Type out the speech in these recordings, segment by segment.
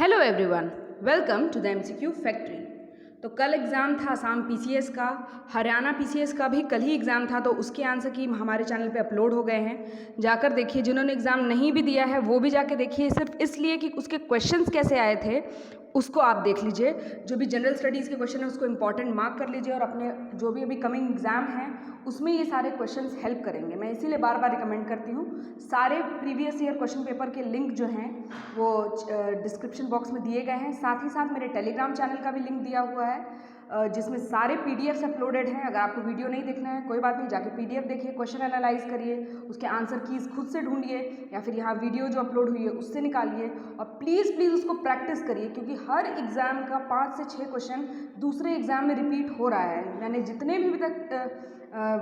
Hello everyone, welcome to the MCQ factory. तो कल exam था असम पीसीएस का, हरियाणा पीसीएस का भी कल ही एग्ज़ाम था। तो उसके आंसर की हमारे चैनल पे अपलोड हो गए हैं, जाकर देखिए। जिन्होंने एग्ज़ाम नहीं भी दिया है वो भी जाके देखिए, सिर्फ इसलिए कि उसके क्वेश्चंस कैसे आए थे उसको आप देख लीजिए। जो भी जनरल स्टडीज़ के क्वेश्चन है उसको इंपॉर्टेंट मार्क कर लीजिए, और अपने जो भी अभी कमिंग एग्ज़ाम हैं उसमें ये सारे क्वेश्चंस हेल्प करेंगे। मैं इसीलिए बार बार रिकमेंड करती हूँ। सारे प्रीवियस ईयर क्वेश्चन पेपर के लिंक जो हैं वो डिस्क्रिप्शन बॉक्स में दिए गए हैं। साथ ही साथ मेरे टेलीग्राम चैनल का भी लिंक दिया हुआ है, जिसमें सारे पीडीएफ्स अपलोडेड हैं। अगर आपको वीडियो नहीं देखना है कोई बात नहीं, जाके पीडीएफ देखिए, क्वेश्चन एनालाइज करिए, उसके आंसर कीज़ खुद से ढूंढिए, या फिर यहाँ वीडियो जो अपलोड हुई है उससे निकालिए, और प्लीज़ उसको प्रैक्टिस करिए, क्योंकि हर एग्ज़ाम का 5 से 6 क्वेश्चन दूसरे एग्ज़ाम में रिपीट हो रहा है। मैंने जितने भी अभी तक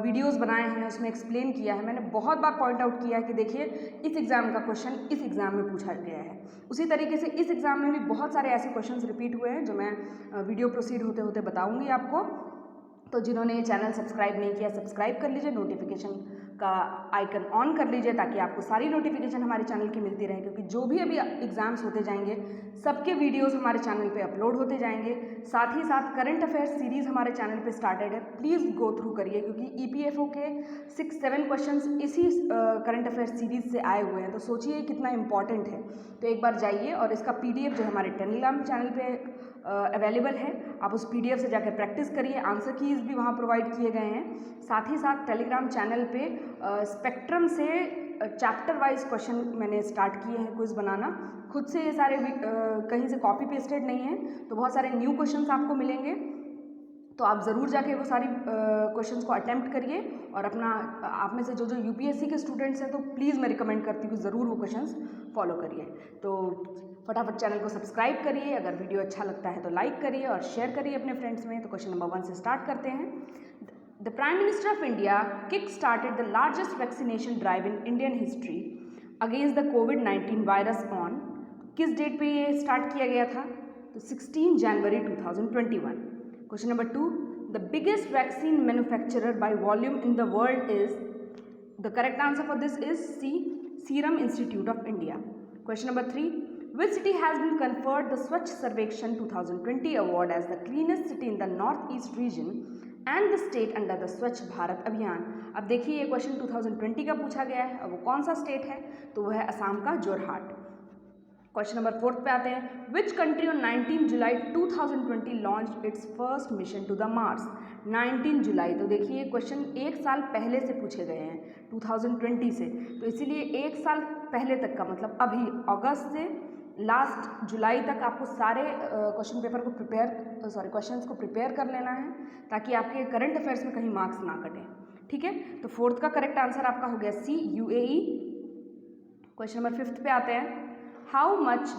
वीडियोस बनाए हैं उसमें एक्सप्लेन किया है, मैंने बहुत बार पॉइंट आउट किया है कि देखिए इस एग्ज़ाम का क्वेश्चन इस एग्ज़ाम में पूछा गया है। उसी तरीके से इस एग्ज़ाम में भी बहुत सारे ऐसे क्वेश्चंस रिपीट हुए हैं जो मैं वीडियो प्रोसीड होते होते बताऊंगी आपको। तो जिन्होंने ये चैनल सब्सक्राइब नहीं किया सब्सक्राइब कर लीजिए, नोटिफिकेशन का आइकन ऑन कर लीजिए, ताकि आपको सारी नोटिफिकेशन हमारे चैनल की मिलती रहे। क्योंकि जो भी अभी एग्ज़ाम्स होते जाएंगे सबके वीडियोस हमारे चैनल पे अपलोड होते जाएंगे। साथ ही साथ करंट अफेयर्स सीरीज़ हमारे चैनल पे स्टार्टेड है, प्लीज़ गो थ्रू करिए, क्योंकि ईपीएफओ के 6-7 क्वेश्चंस इसी करंट अफेयर्स सीरीज़ से आए हुए हैं। तो सोचिए कितना इंपॉर्टेंट है। तो एक बार जाइए, और इसका पीडीएफ जो है हमारे टेलीग्राम चैनल पे अवेलेबल है, आप उस पीडीएफ से जाकर प्रैक्टिस करिए। आंसर कीज़ भी वहाँ प्रोवाइड किए गए हैं। साथ ही साथ टेलीग्राम चैनल पे स्पेक्ट्रम से चैप्टर वाइज क्वेश्चन मैंने स्टार्ट किए हैं क्विज बनाना। खुद से ये सारे कहीं से कॉपी पेस्टेड नहीं है, तो बहुत सारे न्यू क्वेश्चंस आपको मिलेंगे। तो आप ज़रूर जाके वो सारी क्वेश्चंस को अटेम्प्ट करिए, और अपना आप में से जो यूपीएससी के स्टूडेंट्स हैं तो प्लीज़ मैं रिकमेंड करती हूँ कि ज़रूर वो क्वेश्चंस फॉलो करिए। तो फटाफट चैनल को सब्सक्राइब करिए, अगर वीडियो अच्छा लगता है तो लाइक करिए और शेयर करिए अपने फ्रेंड्स में। तो क्वेश्चन नंबर 1 से स्टार्ट करते हैं। The prime minister of India kick started the largest vaccination drive in Indian history against the covid virus on, किस डेट पे ये स्टार्ट किया गया था? तो 16 जनवरी 2021। Question number 2, the biggest vaccine manufacturer by volume in the world is, the correct answer for this is C, Serum Institute of India. Question number 3, which city has been conferred the Swachh Sarvekshan 2020 award as the cleanest city in the northeast region and the state under the Swachh Bharat Abhiyan? अब देखिए ये question 2020 का पूछा गया है, और वो कौन सा स्टेट है? तो वो है असम का जोरहाट। क्वेश्चन नंबर 4 पे आते हैं। Which country on 19 July 2020 launch its first mission to the Mars? 19 जुलाई, तो देखिए क्वेश्चन एक साल पहले से पूछे गए हैं 2020 से, तो इसीलिए एक साल पहले तक का मतलब अभी अगस्त से लास्ट जुलाई तक आपको सारे क्वेश्चन पेपर को क्वेश्चंस को प्रिपेयर कर लेना है, ताकि आपके करंट अफेयर्स में कहीं मार्क्स ना कटें। ठीक है, तो 4th का करेक्ट आंसर आपका हो गया सी, यूएई। क्वेश्चन नंबर 5 पे आते हैं। How much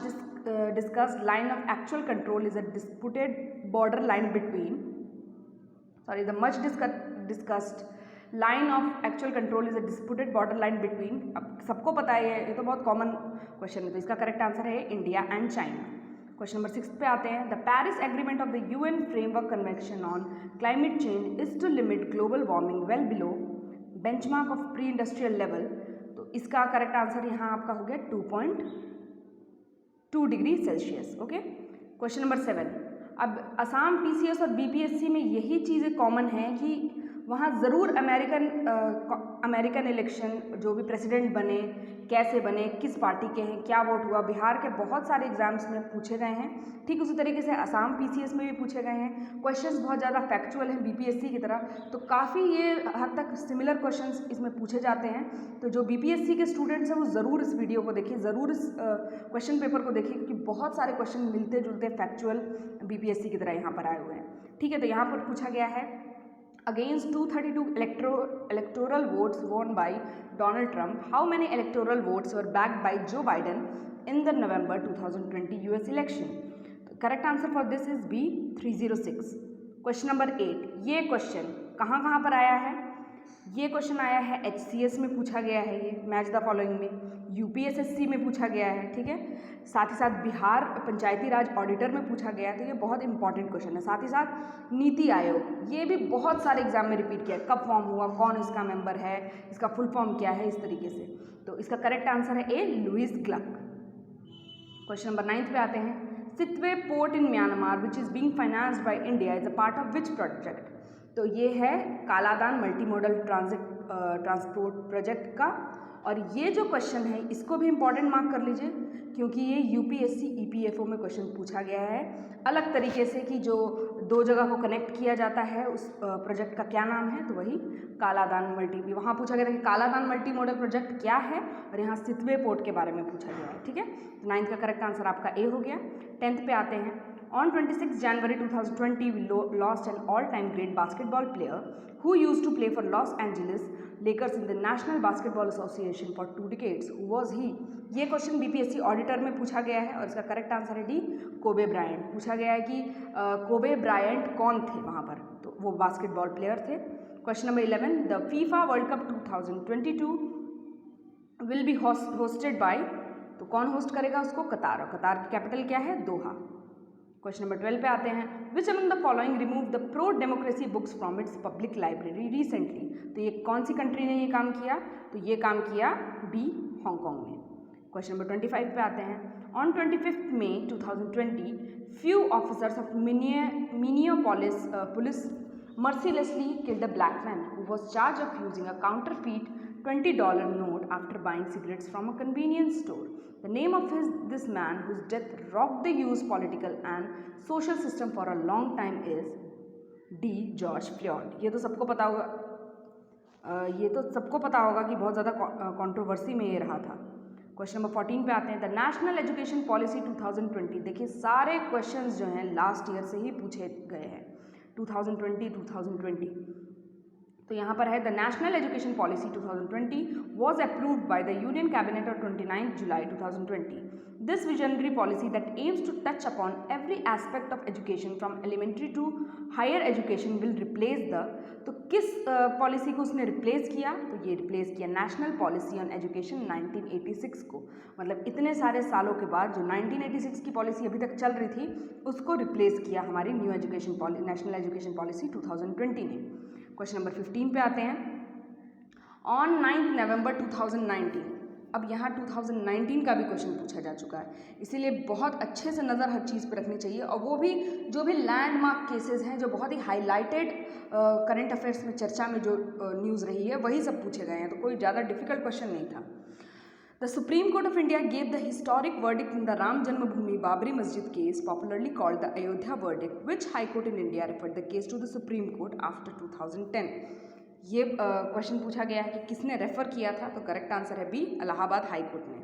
discussed line of actual control is a disputed border line between, the much discussed line of actual control is a disputed border line between, अब सबको पता है ये तो बहुत कॉमन क्वेश्चन है, तो इसका करेक्ट आंसर है India and China. Question number 6 पे आते हैं। The Paris agreement of the UN framework convention on climate change is to limit global warming well below benchmark of pre industrial level, तो इसका correct answer यहाँ आपका हो गया 2.2 degree Celsius. Okay, question number 7। अब असम पीसीएस और BPSC में यही चीज़ें कॉमन हैं कि वहाँ ज़रूर अमेरिकन इलेक्शन, जो भी प्रेसिडेंट बने कैसे बने, किस पार्टी के हैं, क्या वोट हुआ, बिहार के बहुत सारे एग्जाम्स में पूछे गए हैं। ठीक उसी तरीके से असम पीसीएस में भी पूछे गए हैं। क्वेश्चंस बहुत ज़्यादा फैक्चुअल हैं बीपीएससी की तरह, तो काफ़ी ये हद तक सिमिलर क्वेश्चंस इसमें पूछे जाते हैं। तो जो बीपीएससी के स्टूडेंट्स हैं वो ज़रूर इस वीडियो को देखिए, ज़रूर इस क्वेश्चन पेपर को देखिए, क्योंकि बहुत सारे क्वेश्चन मिलते जुलते फैक्चुअल बीपीएससी की तरह यहाँ पर आए हुए हैं। ठीक है, तो यहाँ पर पूछा गया है against 232 electoral votes won by Donald Trump, how many electoral votes were backed by Joe Biden in the November 2020 US election? The correct answer for this is B, 306. Question number 8, ये क्वेश्चन कहाँ पर आया है? ये question आया है HCS में पूछा गया है, ये मैच द फॉलोइंग में, यूपीएसएससी में पूछा गया है। ठीक है, साथ ही साथ बिहार पंचायती राज ऑडिटर में पूछा गया है, तो ये बहुत इंपॉर्टेंट क्वेश्चन है। साथ ही साथ नीति आयोग, ये भी बहुत सारे एग्जाम में रिपीट किया है, कब फॉर्म हुआ, कौन इसका मेंबर है, इसका फुल फॉर्म क्या है, इस तरीके से। तो इसका करेक्ट आंसर है ए, लुईस क्लर्क। क्वेश्चन नंबर 9 पे आते हैं। Sittwe port in Myanmar which is being financed by India is a part of which project? तो ये है Kaladan multi modal transport project का। और ये जो क्वेश्चन है इसको भी इम्पॉर्टेंट मार्क कर लीजिए, क्योंकि ये यूपीएससी ईपीएफओ में क्वेश्चन पूछा गया है अलग तरीके से कि जो दो जगह को कनेक्ट किया जाता है उस प्रोजेक्ट का क्या नाम है, तो वही कालादान मल्टी। वहाँ पूछा गया था कि कालादान मल्टी मॉडल प्रोजेक्ट क्या है, और यहाँ सितवे पोर्ट के बारे में पूछा गया है। ठीक है, 9th का करेक्ट आंसर आपका ए हो गया। 10th पे आते हैं। On 26 January 2020, we lost an all-time great basketball player who used to play for Los Angeles Lakers in the National Basketball Association for 2 decades. Who was he? ये question BPSC auditor में पूछा गया है और इसका करेक्ट आंसर है D, Kobe Bryant. पूछा गया है कि कोबे ब्रायंट कौन थे वहाँ पर, तो वो बास्केटबॉल प्लेयर थे। Question number 11, the FIFA world cup 2022 will be hosted by, तो कौन होस्ट करेगा उसको? कतार। और कतार की कैपिटल क्या है? दोहा। क्वेश्चन नंबर 12 पे आते हैं। विच among the following remove the pro democracy books from its public library recently? तो ये कौन सी कंट्री ने ये काम किया? तो ये काम किया बी, हांगकांग ने। क्वेश्चन नंबर 25 पे आते हैं। On 25 May 2020 few officers of Minneapolis police mercilessly killed a black man who was charged of using a counterfeit $20 note after buying cigarettes from a convenience store. The name of this man whose death rocked the US political and social system for a long time is D. George Floyd. ये तो सबको पता होगा, कि बहुत ज़्यादा controversy में ये रहा था। क्वेश्चन नंबर 14 पे आते हैं। द नेशनल एजुकेशन पॉलिसी 2020, देखिए सारे क्वेश्चंस जो हैं लास्ट ईयर से ही पूछे गए हैं, 2020। तो यहाँ पर है the national education policy 2020 was approved by the union cabinet on 29 July 2020. This visionary policy that aims to touch upon every aspect of education from elementary to higher education will replace the, तो किस policy को उसने replace किया? तो ये replace किया national policy on education 1986 को। मतलब इतने सारे सालों के बाद जो 1986 की पॉलिसी अभी तक चल रही थी उसको रिप्लेस किया हमारी new education policy, national education policy 2020 ने। क्वेश्चन नंबर 15 पे आते हैं। ऑन 9 नवंबर 2019, अब यहाँ 2019 का भी क्वेश्चन पूछा जा चुका है, इसीलिए बहुत अच्छे से नज़र हर चीज़ पे रखनी चाहिए। और वो भी जो भी लैंडमार्क केसेस हैं, जो बहुत ही हाईलाइटेड करंट अफेयर्स में चर्चा में जो न्यूज़ रही है, वही सब पूछे गए हैं, तो कोई ज़्यादा डिफिकल्ट क्वेश्चन नहीं था। The Supreme Court of India gave the historic verdict in the Ram Janmabhoomi Babri Masjid case, popularly called the Ayodhya verdict. Which High Court in India referred the case to the Supreme Court after 2010? ये question पूछा गया है कि किसने refer किया था, तो correct answer है बी, इलाहाबाद हाई कोर्ट ने।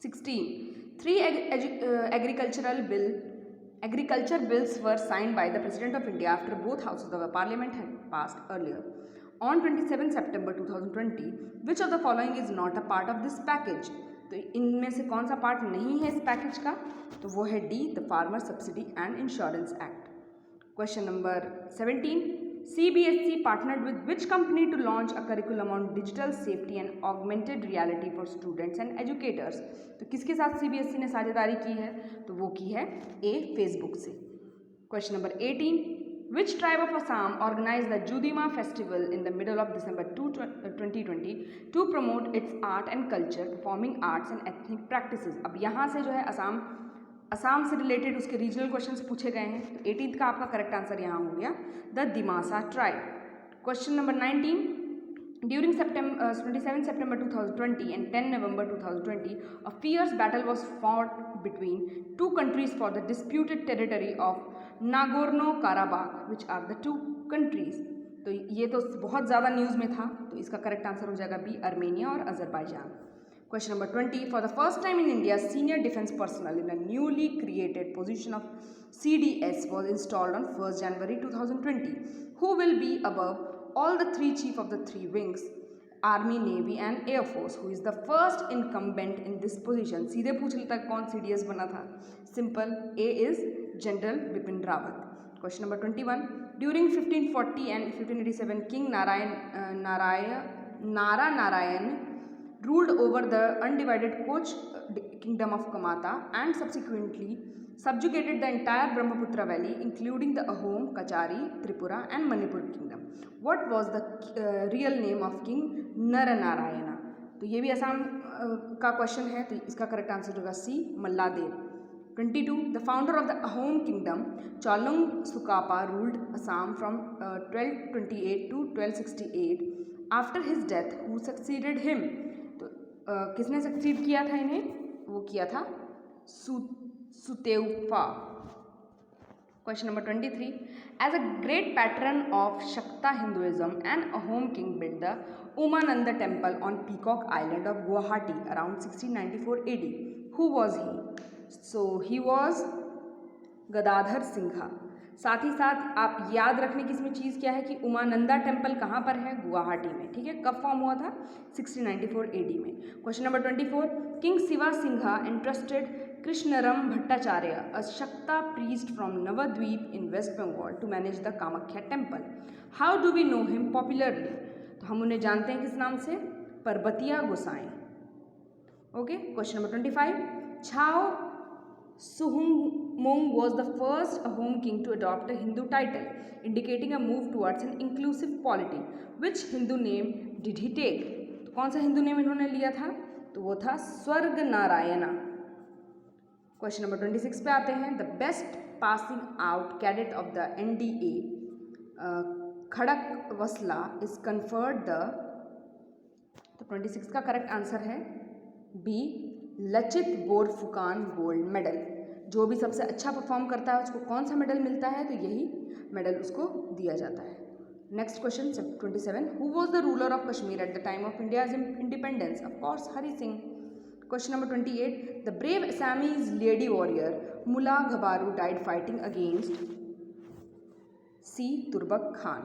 16, 3 agriculture bills were signed by the President of India after both houses of the Parliament had passed earlier. On 27 September 2020, which of the following is not a part of this package? तो इनमें से कौन सा part नहीं है इस package का? तो वो है D, the farmer subsidy and insurance act. Question number 17, CBSE partnered with which company to launch a curriculum on digital safety and augmented reality for students and educators? तो किसके साथ CBSE ने साझेदारी की है? तो वो की है ए, फेसबुक से। Question number 18, which tribe of Assam organized the Judima festival in the middle of December 2020 to promote its art and culture, performing arts and ethnic practices? अब यहाँ से जो है असम से रिलेटेड उसके रीजनल क्वेश्चंस पूछे गए हैं। तो 18th का आपका करेक्ट आंसर यहाँ हो गया the Dimasa tribe. Question number 19, during 27 September 2020 and 10 November 2020, a fierce battle was fought between two countries for the disputed territory of Nagorno-Karabakh. Which are the two countries? तो ये तो बहुत ज़्यादा न्यूज़ में था, तो इसका करेक्ट आंसर हो जाएगा बी, अर्मेनिया और Azerbaijan. Question number 20, for the first time in India, senior defense personnel in a newly created position of CDS was installed on 1st January 2020. Who will be above all the three chief of the three wings, Army, Navy and Air Force? Who is the first incumbent in this position? सीधे पूछ लेता है कौन CDS बना था? Simple, A is General Bipin Rawat. Question number 21, during 1540 and 1587, King Narayan ruled over the undivided Koch kingdom of Kamata and subsequently subjugated the entire Brahmaputra valley, including the Ahom, Kachari, Tripura and Manipur kingdom. What was the real name of King Naranarayana? तो ये भी आसाम का question है, तो इसका correct answer होगा सी, मल्लादेव। 22. The founder of the Ahom kingdom, Cholung Sukapa, ruled Assam from 1228 to 1268. After his death, who succeeded him? तो किसने सक्सीड किया था इन्हें? वो किया था सुतेउफा. Question number 23. As a great patron of Shakta Hinduism, an Ahom king built the Umananda temple on Peacock Island of Guwahati around 1694 AD. Who was he? So he was Gadadhar Singha. साथ ही साथ आप याद रखने की इसमें चीज़ क्या है कि उमानंदा टेम्पल कहाँ पर है? गुवाहाटी में. ठीक है, कब फॉर्म हुआ था? 1694 AD में. Question number 24. King Shiva Singha interested Krishnaram Bhattacharya, a Shakta priest from Nabadwip in West Bengal to manage the Kamakhya temple. How do we know him popularly? तो हम उन्हें जानते हैं किस नाम से? Parbatiya Gosai. Okay. Question number 25. Chao Suhumung was the first Ahom king to adopt a Hindu title, indicating a move towards an inclusive polity. Which Hindu name did he take? तो कौन सा हिंदू नेम इन्होंने लिया था? तो वो था स्वर्ग नारायणा. क्वेश्चन नंबर 26 पे आते हैं. The best passing out cadet of the NDA Khadakwasla is conferred the. तो 26 का करेक्ट आंसर है b, Lachit Borphukan gold medal. जो भी सबसे अच्छा परफॉर्म करता है उसको कौन सा मेडल मिलता है? तो यही मेडल उसको दिया जाता है. Next question 27. Who was the ruler of Kashmir at the time of India's independence? Of course Hari Singh. Question number 28. The brave Assamese lady warrior Mula Gabharu died fighting against c, Turbak Khan.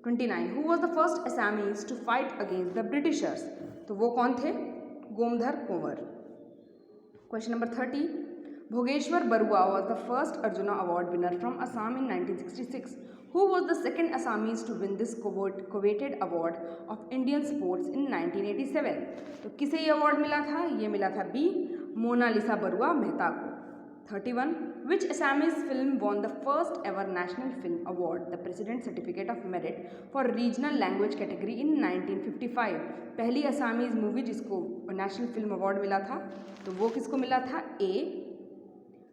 29. Who was the first Assamese to fight against the Britishers? तो वो कौन थे? गोमधर कुंवर. Question number 30. Bhogeshwar Barua was the first Arjuna Award winner from Assam in 1966. Who was the second Assamese to win this coveted award of Indian sports in 1987? तो किसे ये award मिला था? ये मिला था बी, मोनालिसा बरुआ मेहता को. 31. Which Assamese film won the first ever National Film Award, the President Certificate of Merit for Regional Language category in 1955? पहली असामीज मूवी जिसको नेशनल फिल्म अवार्ड मिला था तो वो किसको मिला था? ए,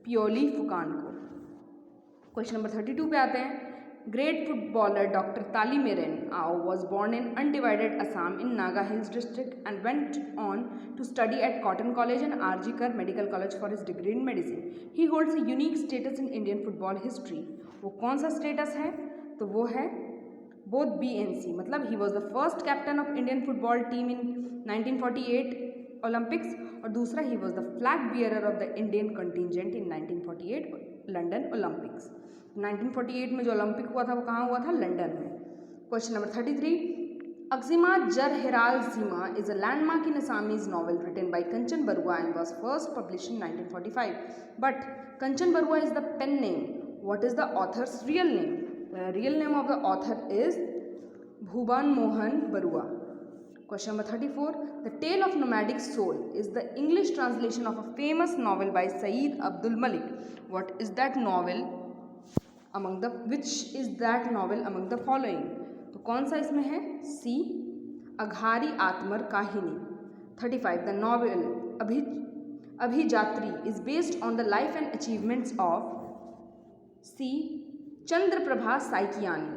प्योली फुकान को. क्वेश्चन नंबर 32 पे आते हैं. Great footballer doctor Talimeren Ao was born in undivided Assam in Naga Hills district and went on to study at Cotton College and RG Kar medical college for his degree in medicine. He holds a unique status in Indian football history. वो कौन सा status है? तो वो है both BNC, मतलब he was the first captain of Indian football team in 1948 Olympics, और दूसरा he was the flag bearer of the Indian contingent in 1948 London Olympics. 1948 में जो ओलंपिक हुआ था वो कहाँ हुआ था? लंदन में. Question number 33. अक्जिमा Jar Heral Seema is a landmark in Assamese novel written by Kanchan Barua and was first publish in 1945. But Kanchan Barua is the pen name. What is the author's real name? The real name of the author is Bhuban Mohan Barua. Question number 34. The Tale of Nomadic Soul is the English translation of a famous novel by Saeed Abdul Malik. What is that novel which is that novel among the following? तो कौन सा इसमें है? C, अघारी आत्मर Kahaani. 35. The novel अभिजात्री is based on the life and achievements of C, Chandraprabha साइकियानी.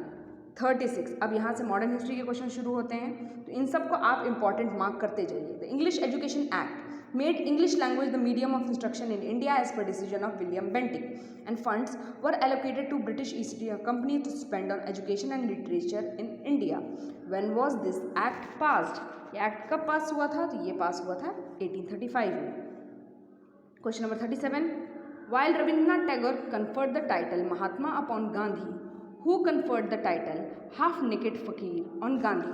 36. अब यहाँ से modern history के question शुरू होते हैं, तो इन सब को आप इंपॉर्टेंट मार्क करते जाइए. The English Education Act made English language the medium of instruction in India as per decision of William Bentinck, and funds were allocated to British East India Company to spend on education and literature in India. When was this act passed? ये act कब pass हुआ था? तो ये पास हुआ था 1835 में. Question number 37. While Rabindranath Tagore conferred the title Mahatma upon Gandhi, who conferred the title Half-Naked Fakir on Gandhi?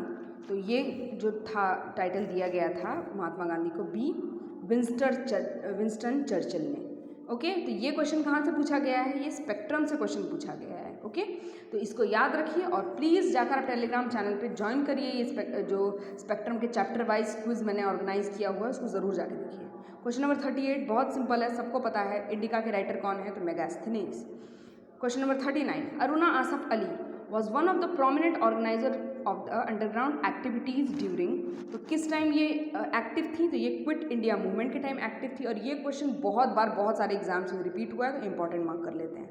तो ये जो था टाइटल दिया गया था महात्मा गांधी को बी, विंस्टन चर्चिल ने. ओके, तो ये क्वेश्चन कहाँ से पूछा गया है? ये स्पेक्ट्रम से क्वेश्चन पूछा गया है. ओके, तो इसको याद रखिए और प्लीज़ जाकर आप टेलीग्राम चैनल पे ज्वाइन करिए. ये जो स्पेक्ट्रम के चैप्टर वाइज क्विज मैंने ऑर्गेनाइज किया हुआ है उसको ज़रूर जाकर देखिए. क्वेश्चन नंबर 38 बहुत सिंपल है, सबको पता है. इंडिका के राइटर कौन है? तो Megasthenes. Question number 39. Aruna Asaf Ali was one of the prominent organizer of the underground activities during, तो किस टाइम ये एक्टिव थी, तो ये क्विट इंडिया मूवमेंट के टाइम एक्टिव थी। और ये क्वेश्चन बहुत बार बहुत सारे एग्जाम्स में रिपीट हुआ है, तो इंपॉर्टेंट मार्क कर लेते हैं।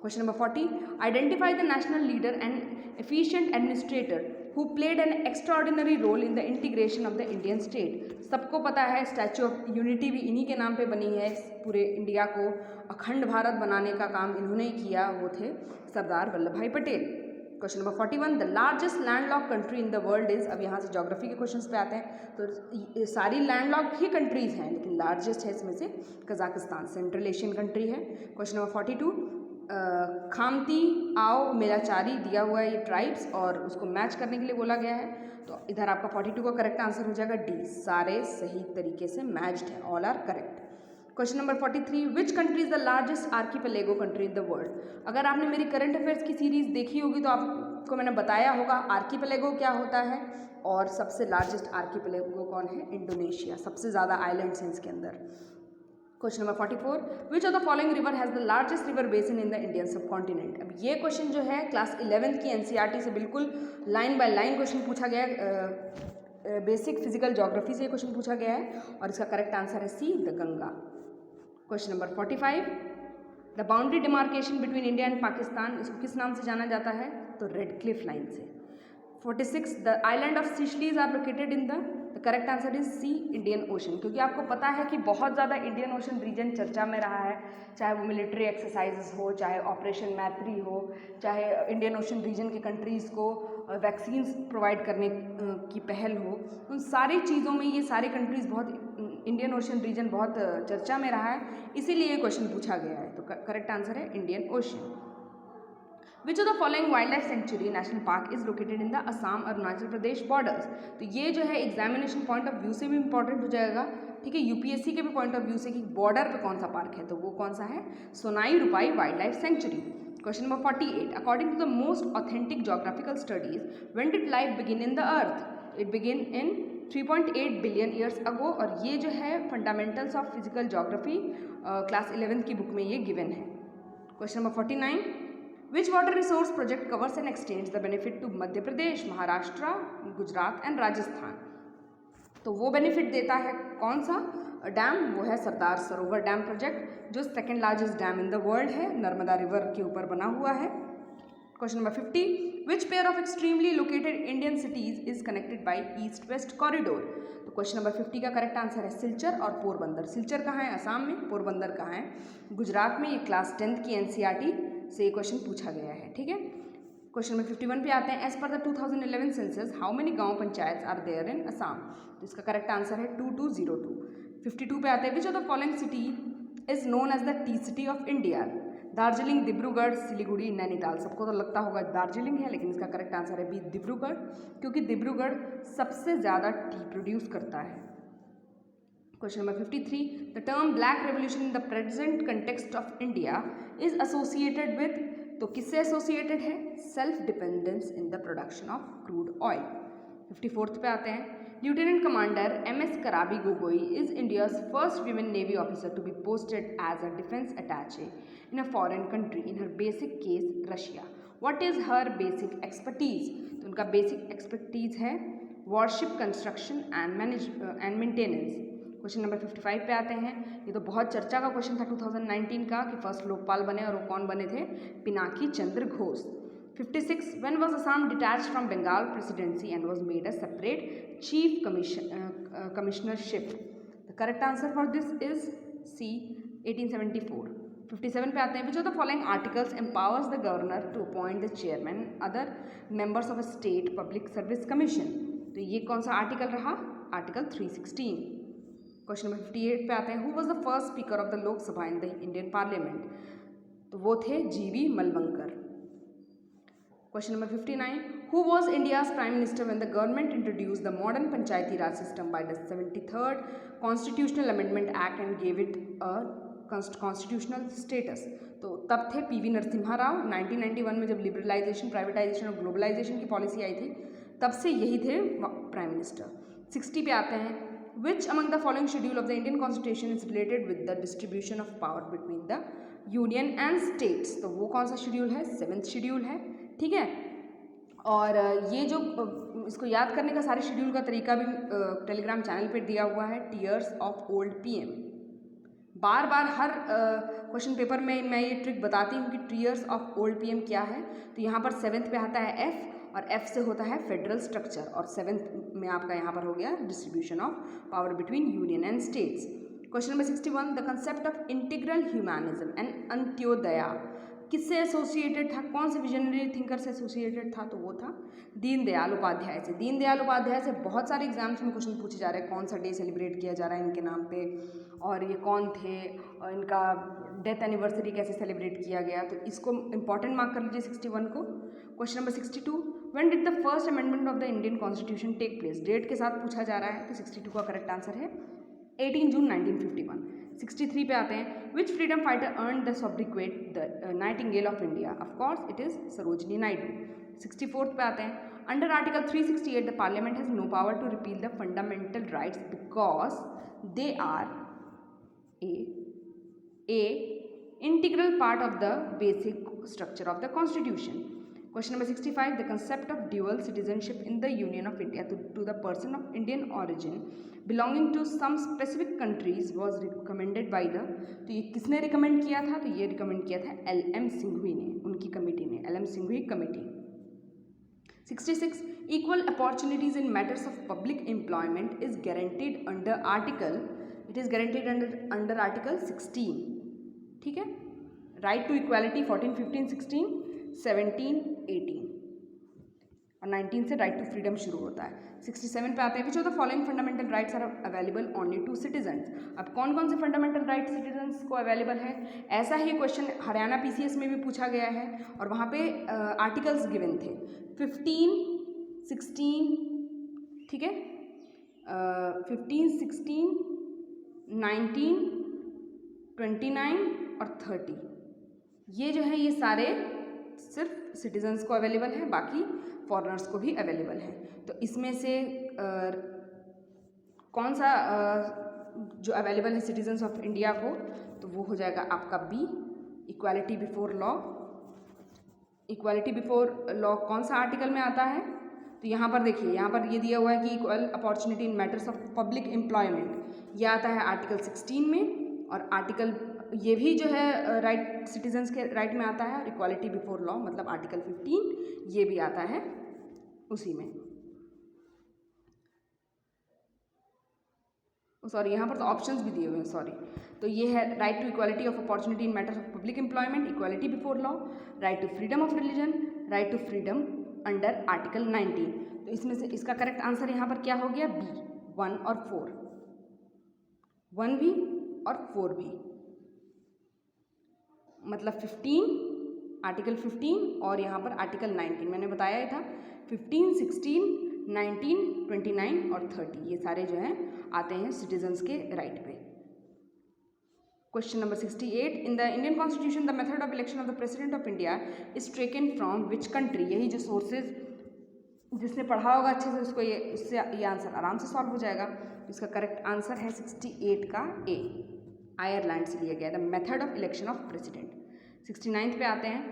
Question number 40, identify the national leader and efficient administrator who played an extraordinary role in the integration of the Indian state. सबको पता है स्टैचू ऑफ यूनिटी भी इन्हीं के नाम पे बनी है। पूरे इंडिया को अखंड भारत बनाने का काम इन्होंने किया, वो थे Sardar Vallabhbhai Patel. Question number 41, the largest landlocked country in the world is, अब यहाँ से ज्योग्राफी के क्वेश्चंस पे आते हैं। तो सारी लैंडलॉक ही कंट्रीज़ हैं, लेकिन लार्जेस्ट है इसमें से कजाकिस्तान, सेंट्रल एशियन कंट्री है। क्वेश्चन नंबर 42, खामती आओ मेलाचारी दिया हुआ है ये ट्राइब्स, और उसको मैच करने के लिए बोला गया है। तो इधर आपका 42 का करेक्ट आंसर हो जाएगा डी, सारे सही तरीके से मैच्ड है, all are correct. Question number 43, which country is the largest archipelago country in the world. अगर आपने मेरी करंट अफेयर्स की सीरीज देखी होगी तो आपको मैंने बताया होगा आर्कीपेलेगो क्या होता है, और सबसे लार्जेस्ट आर्कीपेलेगो कौन है, इंडोनेशिया, सबसे ज़्यादा आइलैंड्स हैं इसके अंदर। Question number 44, which of the following river has the largest river basin in the Indian सब कॉन्टिनेंट। अब ये क्वेश्चन जो है क्लास 11th की एनसीईआरटी से बिल्कुल लाइन बाय लाइन क्वेश्चन पूछा गया है, बेसिक फिजिकल ज्योग्राफी से ये क्वेश्चन पूछा गया है, और इसका करेक्ट आंसर है c, the Ganga. Question number 45, the boundary demarcation between India and Pakistan, इसको किस नाम से जाना जाता है, तो रेड क्लिफ लाइन से। 46, the island of Seychelles are located in the correct answer is c, Indian Ocean. क्योंकि आपको पता है कि बहुत ज़्यादा इंडियन ओशन रीजन चर्चा में रहा है, चाहे वो मिलिट्री एक्सरसाइजेस हो, चाहे ऑपरेशन मैत्री हो, चाहे इंडियन ओशन रीजन के कंट्रीज़ को वैक्सीन्स प्रोवाइड करने की पहल हो, उन सारी चीज़ों में ये सारे कंट्रीज़ बहुत, इंडियन ओशन रीजन बहुत चर्चा में रहा है, इसीलिए ये क्वेश्चन पूछा गया है। तो करेक्ट आंसर है Indian ocean. Which of the following wild life sanctuary national park is located in the Assam Arunachal Pradesh borders. तो ये जो है एग्जामिनेशन पॉइंट ऑफ व्यू से भी इंपॉर्टेंट हो जाएगा, ठीक है, यूपीएससी के भी पॉइंट ऑफ व्यू से कि बॉर्डर पे कौन सा पार्क है, तो वो कौन सा है, Sonai Rupai wildlife sanctuary. Question number 48, according to the most authentic geographical studies when did life begin in the earth, it begin in 3.8 billion years ago. और ये जो है fundamentals of physical geography class 11th की book में ये given है। Question number 49, which water resource project covers and extends the benefit to Madhya Pradesh, Maharashtra, Gujarat and Rajasthan. तो वो बेनिफिट देता है कौन सा डैम, वो है सरदार सरोवर डैम प्रोजेक्ट, जो second largest dam in the world है, नर्मदा रिवर के ऊपर बना हुआ है। Question number 50, which pair of extremely located Indian cities is connected by east west corridor. तो क्वेश्चन नंबर 50 का करेक्ट आंसर है सिलचर और पोरबंदर। सिलचर कहाँ है, असम में, पोरबंदर कहाँ है, गुजरात में। ये क्लास 10th की एनसीईआरटी से ये क्वेश्चन पूछा गया है, ठीक है। क्वेश्चन नंबर 51 पे आते हैं, as per the 2011 census how many gaon panchayat are there in Assam. तो इसका करेक्ट आंसर है 2202। 52 पे आते हैं, which of the following city is known as the tea city of India. Darjeeling, Dibrugarh, Siliguri, Nainital. सबको तो लगता होगा दार्जिलिंग है, लेकिन इसका करेक्ट आंसर है बी, डिब्रूगढ़, क्योंकि डिब्रूगढ़ सबसे ज़्यादा टी प्रोड्यूस करता है। Question number 53, the term black revolution in the present context of India is associated with, तो किससे एसोसिएटेड है, self dependence in the production of crude oil. 54th पे आते हैं, Lieutenant Commander M.S. Karabi Gogoi is India's first women Navy officer to be posted as a defense attaché in a foreign country in her basic case Russia. What is her basic expertise? तो उनका basic expertise है warship construction and maintenance. Question number 55 पे आते हैं, ये तो बहुत चर्चा का क्वेश्चन था 2019 का कि फर्स्ट लोकपाल बने, और वो कौन बने थे, Pinaki Chandra Ghosh. 56, when was Assam detached from Bengal presidency and was made a separate chief commissionership? The correct answer for this is C, 1874. 57 पे आते हैं, which of the following articles empowers the governor to appoint the chairman and other members of a state public service commission? तो ये कौन सा article रहा, article 316। Question number 58 पे आते हैं, who was the first speaker of the लोक सभा in the Indian Parliament? तो वो थे जीवी मलवंकर। Question number 59, who was India's Prime Minister when the government introduced the modern Panchayati Raj system by the 73rd Constitutional Amendment Act and gave it a constitutional status? तो तब थे PV Narasimha Rao. 1991 में जब liberalisation, privatisation और globalisation की policy आई थी, तब से यही थे प्राइम मिनिस्टर। 60 पे आते हैं, which among the following schedule of the Indian Constitution is related with the distribution of power between the union and states? तो वो कौन सा शेड्यूल है, 7th शेड्यूल है, ठीक है। और ये जो इसको याद करने का सारे शेड्यूल का तरीका भी टेलीग्राम चैनल पर दिया हुआ है। Tears of old PM, bar bar her question paper में मैं ये ट्रिक बताती हूँ कि टीयर्स ऑफ ओल्ड पीएम क्या है। तो यहाँ पर 7th पे आता है एफ, और एफ से होता है फेडरल स्ट्रक्चर, और 7th में आपका यहाँ पर हो गया distribution of power between union and states. Question number 61, the concept of integral humanism and Antyodaya किससे एसोसिएटेड था, कौन से विजनरी थिंकर से एसोसिएटेड था, तो वो था दीनदयाल उपाध्याय से। दीनदयाल उपाध्याय से बहुत सारे एग्जाम्स में क्वेश्चन पूछे जा रहे हैं, कौन सा डे सेलिब्रेट किया जा रहा है इनके नाम पे, और ये कौन थे, और इनका डेथ एनिवर्सरी कैसे सेलिब्रेट किया गया, तो इसको इंपॉर्टेंट मार्क कर लीजिए 61 को। Question number 62, when did the first amendment of the Indian constitution take place, date के साथ पूछा जा रहा है, तो 62 का करेक्ट आंसर है 18 जून 1951। 63 पे आते हैं, which freedom fighter earn the sobriquet the nightingale of India, of course it is Sarojini Naidu. 64 पे आते हैं, under article 368 the parliament has no power to repeal the fundamental rights because they are a integral part of the basic structure of the constitution. Question number 65, the concept of dual citizenship in the Union of India to the person of Indian origin belonging to some specific countries was recommended by the, तो ये किसने recommend किया था, तो ये recommend किया था LM Singhvi ने, उनकी कमेटी ने, LM Singhvi committee. 66, equal opportunities in matters of public employment is guaranteed under article, it is guaranteed under article 16, ठीक है। राइट टू इक्वालिटी 14, 15, 16, 17, 18 और 19 से राइट टू फ्रीडम शुरू होता है। 67 पे आते हैं, which of the following fundamental rights are available only to citizens. अब कौन कौन से फंडामेंटल राइट सिटीजन्स को अवेलेबल है, ऐसा ही क्वेश्चन हरियाणा PCS में भी पूछा गया है, और वहाँ पे आर्टिकल्स गिवन थे 15, 16, ठीक है, 15, 16, 19, 29 और 30, ये जो है ये सारे सिर्फ सिटीजन्स को अवेलेबल है, बाकी फॉरेनर्स को भी अवेलेबल है। तो इसमें से कौन सा जो अवेलेबल है सिटीजन्स ऑफ इंडिया को, तो वो हो जाएगा आपका B, equality before law. Equality before law कौन सा आर्टिकल में आता है, तो यहाँ पर देखिए, यहाँ पर ये दिया हुआ है कि equal opportunity in matters of public employment, ये आता है आर्टिकल 16 में, और आर्टिकल ये भी जो है राइट सिटीजन्स के राइट में आता है, और इक्वालिटी बिफोर लॉ मतलब आर्टिकल 15 ये भी आता है उसी में। सॉरी, यहाँ पर तो ऑप्शंस भी दिए हुए हैं, सॉरी। तो ये है right to equality of opportunity in matters of public employment, equality before law, right to freedom of religion, right to freedom under article 19। तो इसमें से इसका करेक्ट आंसर यहाँ पर क्या हो गया, बी, 1 और 4, 1 भी और 4 भी, मतलब 15 आर्टिकल 15 और यहाँ पर आर्टिकल 19 मैंने बताया ही था। 15, 16, 19, 29 और 30 ये सारे जो हैं आते हैं सिटीजन्स के राइट पे। Question number 68, in the Indian constitution the method of election of the president of India is taken from which country. यही जो सोर्सेज जिसने पढ़ा होगा अच्छे से उसको उससे ये आंसर आराम से सॉल्व हो जाएगा। इसका करेक्ट आंसर है 68 का ए, आयरलैंड से लिया गया the method of election of president. 69 पे आते हैं,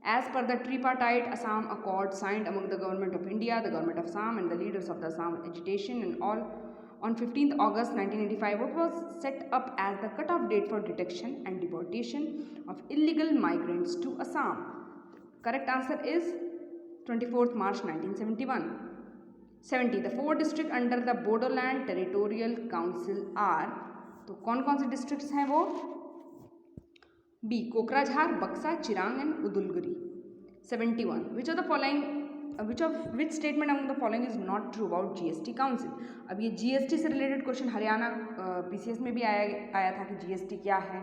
as per the tripartite Assam Accord signed among the government of India, the government of Assam and the leaders of the Assam agitation and all on 15th August 1985, what was set up as the cut-off date for detection and deportation of illegal migrants to Assam? Correct answer is 24th March 1971. 70, the 4 districts under the Bodoland Territorial Council are, तो कौन कौन से districts हैं वो, B, Kokrajhar, बक्सा, Chirang and Udalguri. 71, which of the following which statement among the following is not true about GST council. अब ये GST से रिलेटेड क्वेश्चन हरियाणा PCS में भी आया था कि GST क्या है,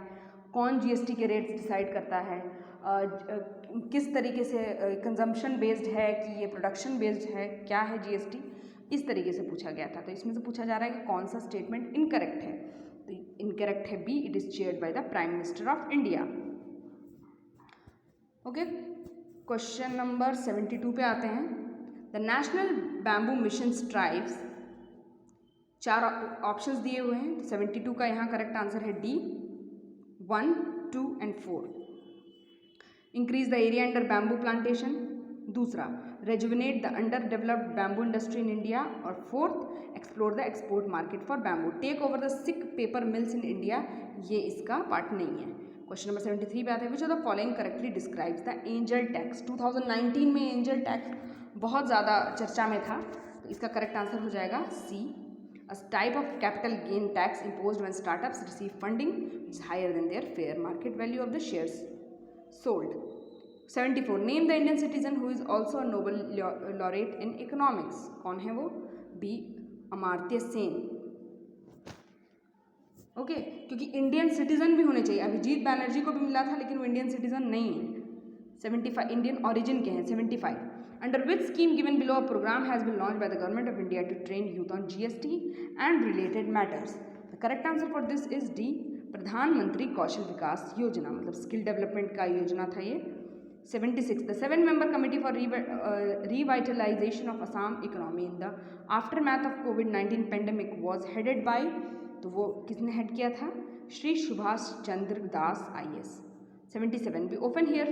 कौन GST के रेट्स डिसाइड करता है, किस तरीके से कंजम्पशन बेस्ड है कि ये प्रोडक्शन बेस्ड है, क्या है GST, इस तरीके से पूछा गया था। तो इसमें से पूछा जा रहा है कि कौन सा स्टेटमेंट इनकरेक्ट है, तो इनकरेक्ट है B, it is chaired by the prime minister of India. Okay, question number 72 पे आते हैं, the national bamboo mission strives, 4 options दिए हुए हैं। 72 का यहाँ करेक्ट आंसर है D, 1, 2 and 4। Increase the area under bamboo plantation. दूसरा, rejuvenate the underdeveloped bamboo industry in India, और fourth explore the export market for bamboo, take over the sick paper mills in India, ये इसका part नहीं है। Question number 73 पे आते हैं, which of the following correctly describes the angel tax. 2019 में angel tax बहुत ज़्यादा चर्चा में था, तो इसका करेक्ट आंसर हो जाएगा सी, a type of capital gain tax imposed when startups receive funding which is higher than their fair market value of the shares sold। 74, name the Indian citizen who is also a Nobel laureate in economics. कौन है वो? B, Amartya Sen. Okay, क्योंकि Indian citizen भी होने चाहिए। अभिजीत बैनर्जी को भी मिला था लेकिन वो इंडियन सिटीजन नहीं है। 75, इंडियन ओरिजिन के हैं। 75, under which scheme given below a programme has been launch by the government of India to train youth on GST and related matters. The correct answer for this is D, Pradhan Mantri Kaushal विकास योजना, मतलब skill development का योजना था ये। 76, the 7-member committee for revitalization of Assam economy in the aftermath of COVID-19 pandemic was headed by, तो वो किसने head किया था? श्री सुभाष चंद्र दास IAS। 77, we often hear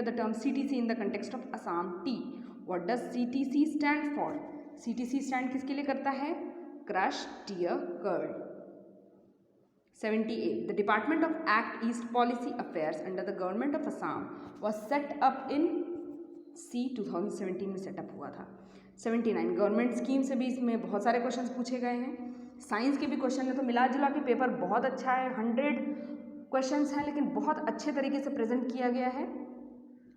the term CTC in the context of Assam tea. What does CTC stand for? CTC stand किसके लिए करता है? Crush, tear, curd। 78, the Department of Act East Policy Affairs under the government of Assam was set up in C 2017 में setup हुआ था। 79, government scheme से भी इसमें बहुत सारे क्वेश्चंस पूछे गए हैं। साइंस के भी क्वेश्चन है, तो मिला जुला के पेपर बहुत अच्छा है। 100 क्वेश्चंस हैं लेकिन बहुत अच्छे तरीके से प्रेजेंट किया गया है।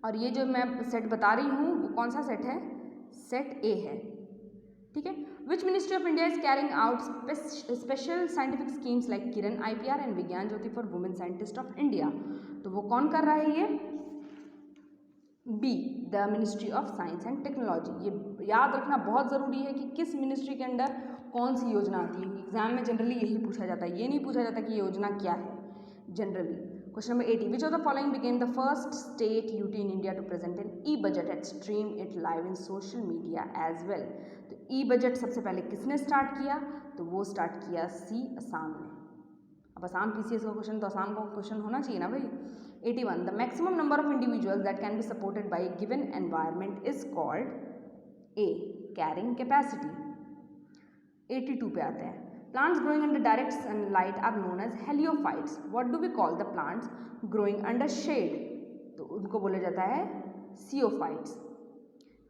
और ये जो मैं सेट बता रही हूँ वो कौन सा सेट है? सेट ए है, ठीक है। Which ministry of India is carrying out special scientific schemes like Kiran IPR and Vigyan Jyoti for women scientist of India. तो वो कौन कर रहा है ये? B, the ministry of science and technology. ये याद रखना बहुत ज़रूरी है कि किस मिनिस्ट्री के अंडर कौन सी योजना आती है। एग्जाम में जनरली यही पूछा जाता है, ये नहीं पूछा जाता कि ये योजना क्या है generally. Question number 80, which of the following became the first state UT in India to present an e-budget and stream it live in social media as well. तो ई-बजट सबसे पहले किसने स्टार्ट किया? तो वो स्टार्ट किया सी, असम ने। अब असम PCS का क्वेश्चन तो असम का क्वेश्चन होना चाहिए ना भाई। 81, the maximum number of individuals that can be supported by a given environment is called a, carrying capacity. 82 पे आते हैं, plants growing under direct sunlight are known as heliophytes. What do we call the plants growing under shade? तो उनको बोला जाता है सियोफाइट्स।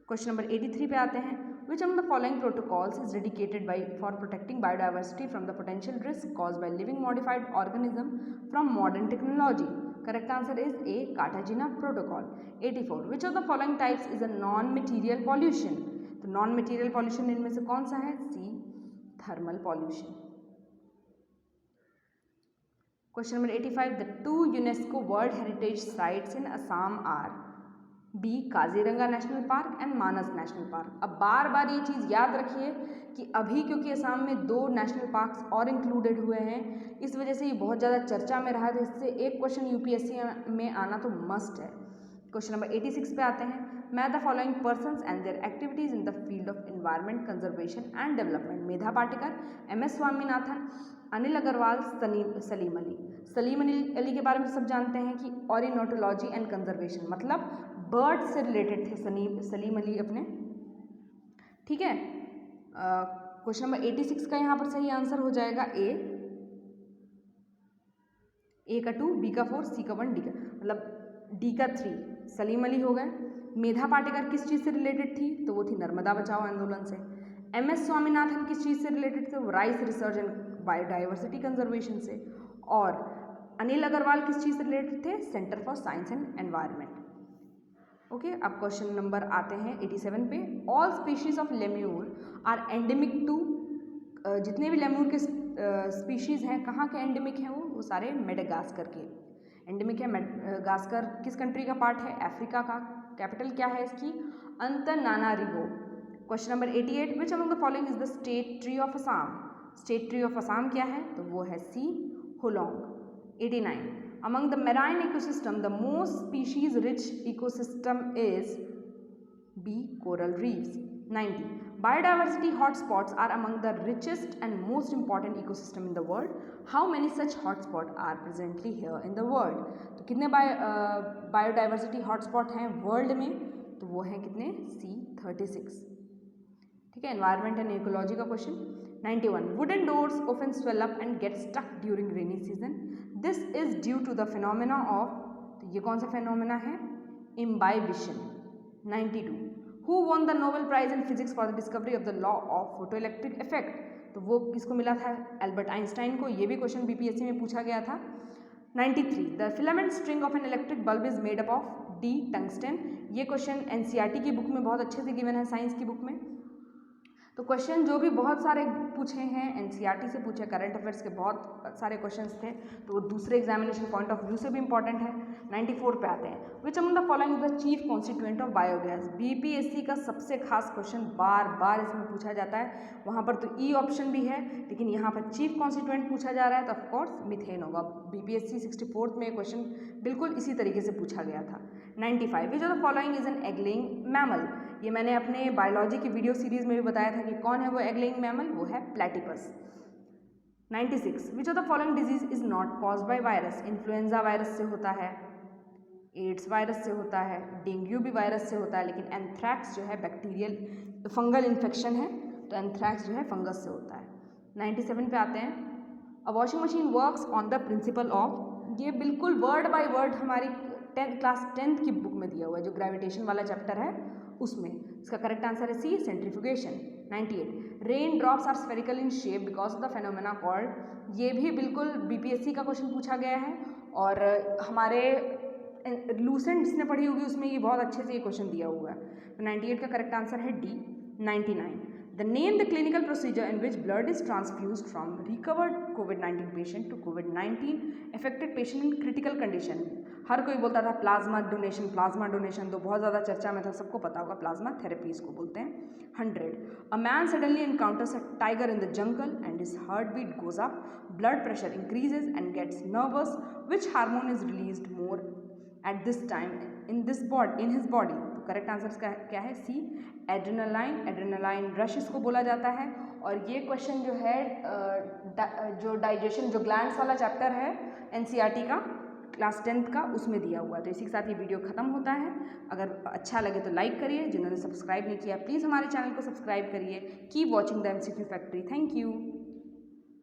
Question number 83 पे आते हैं, which among the following protocols is dedicated for protecting biodiversity from the potential risk caused by living modified organism from modern technology? Correct answer is A, Cartagena Protocol। 84, which of the following types is a non-material pollution? तो non-material pollution इनमें से कौन सा है? C, thermal pollution। Question number 85, the two UNESCO World Heritage Sites in Assam are B, Kaziranga national park and Manas national park. अब बार बार ये चीज़ याद रखिए कि अभी क्योंकि असम में 2 नेशनल पार्क्स और इंक्लूडेड हुए हैं, इस वजह से ये बहुत ज़्यादा चर्चा में रहा है, तो इससे एक क्वेश्चन UPSC में आना तो मस्ट है। क्वेश्चन नंबर 86 पे आते हैं, match the following persons and their activities in the field of environment conservation and development. Medha Patekar, MS Swaminathan, Anil Agarwal, Salim Ali. Salim Ali के बारे में सब जानते हैं कि ऑर्निथोलॉजी एंड कंजर्वेशन, मतलब बर्ड से रिलेटेड थे सलीम अली अपने, ठीक है। क्वेश्चन नंबर 86 का यहाँ पर सही आंसर हो जाएगा ए का 2, बी का 4, सी का 1, डी का, मतलब डी का 3 सलीम अली हो गए। मेधा पाटेकर किस चीज़ से रिलेटेड थी? तो वो थी नर्मदा बचाओ आंदोलन से। MS स्वामीनाथन किस चीज़ से रिलेटेड थे? वो rice research and biodiversity conservation से। और अनिल अग्रवाल किस चीज़ से रिलेटेड थे? Centre for science and environment. Okay, अब क्वेश्चन नंबर आते हैं 87 पे, all species of lemur are endemic to, जितने भी लेम्यूर के स्पीशीज़ हैं कहाँ के एंडेमिक हैं? वो सारे मेडागास्कर के एंडेमिक है। मेडागास्कर किस कंट्री का पार्ट है? अफ्रीका का। कैपिटल क्या है इसकी? Antananarivo. Question number 88, which among the following is the state tree of Assam? State tree of Assam क्या है? तो वो है सी, Hollong. 89, among the marine ecosystem the most species rich ecosystem is B, coral reefs। 90, biodiversity hotspots are among the richest and most important ecosystem in the world. How many such hotspots are presently here in the world? तो कितने biodiversity hotspot हैं world में? तो वो हैं कितने C36। ठीक है, एनवायरनमेंट एंड इकोलॉजी का question 91 wooden doors often swell up and get stuck during rainy season, this is due to the phenomena of, तो ये कौन सा फिनोमेना है, imbibition. 92 who won the Nobel prize in physics for the discovery of the law of photoelectric effect, तो वो किसको मिला था, एल्बर्ट आइंस्टाइन को। ये भी क्वेश्चन बीपीएससी में पूछा गया था। 93 the filament string of an electric bulb is made up of D tungsten, ये क्वेश्चन एनसीईआरटी की बुक में बहुत अच्छे से गिवन है, साइंस की बुक में। तो क्वेश्चन जो भी बहुत सारे पूछे हैं एनसीईआरटी से पूछे, करंट अफेयर्स के बहुत सारे क्वेश्चंस थे, तो वो दूसरे एग्जामिनेशन पॉइंट ऑफ व्यू से भी इंपॉर्टेंट है। 94 पे आते हैं, विच among the following the chief constituent of biogas, BPSC का सबसे खास क्वेश्चन बार बार इसमें पूछा जाता है। वहाँ पर तो ई ऑप्शन भी है, लेकिन यहाँ पर चीफ कॉन्स्टिट्यूएंट पूछा जा रहा है, तो ऑफकोर्स मिथेन होगा। बीपीएससी 64 में क्वेश्चन बिल्कुल इसी तरीके से पूछा गया था। 95 विच of the following is an egg laying mammal, ये मैंने अपने बायोलॉजी की वीडियो सीरीज में भी बताया था कि कौन है वो एग लेइंग मैमल, वो है platypus. 96 which of the following disease is not caused by virus, influenza virus से होता है, एड्स वायरस से होता है, डेंगू भी वायरस से होता है, लेकिन एंथ्रैक्स जो है बैक्टीरियल फंगल इन्फेक्शन है, तो एंथ्रैक्स जो है फंगस से होता है। 97 पे आते हैं, a washing machine works on the principle of, ये बिल्कुल वर्ड बाय वर्ड हमारी क्लास 10th की बुक में दिया हुआ है, जो ग्रेविटेशन वाला चैप्टर है उसमें। इसका करेक्ट आंसर है c, centrifugation. 98 rain drops are spherical in shape because of the phenomena called, ये भी बिल्कुल बीपीएससी का क्वेश्चन पूछा गया है, और हमारे लूसेंट जिसने पढ़ी होगी उसमें ये बहुत अच्छे से ये क्वेश्चन दिया हुआ है। तो 98 का करेक्ट आंसर है D. 99 the name the clinical procedure in which blood is transfuse from recovered कोविड-19 पेशेंट टू कोविड-19 affected patient in critical condition, हर कोई बोलता था प्लाज्मा डोनेशन तो बहुत ज़्यादा चर्चा में था, सबको पता होगा प्लाज्मा थेरेपी इसको बोलते हैं। 100 a man suddenly encounters a tiger in the jungle and his heart beat goes up, blood pressure increases and gets nervous, which hormone is released more at this time in his body, तो correct answer क्या है सी, adrenaline. Adrenaline rush इसको बोला जाता है, और ये question जो है जो डाइजेशन जो ग्लैंड्स वाला चैप्टर है एनसीईआरटी का क्लास 10th का, उसमें दिया हुआ है। तो इसी के साथ ये वीडियो खत्म होता है। अगर अच्छा लगे तो लाइक करिए, जिन्होंने सब्सक्राइब नहीं किया प्लीज़ हमारे चैनल को सब्सक्राइब करिए। Keep watching the MCQ factory. Thank you.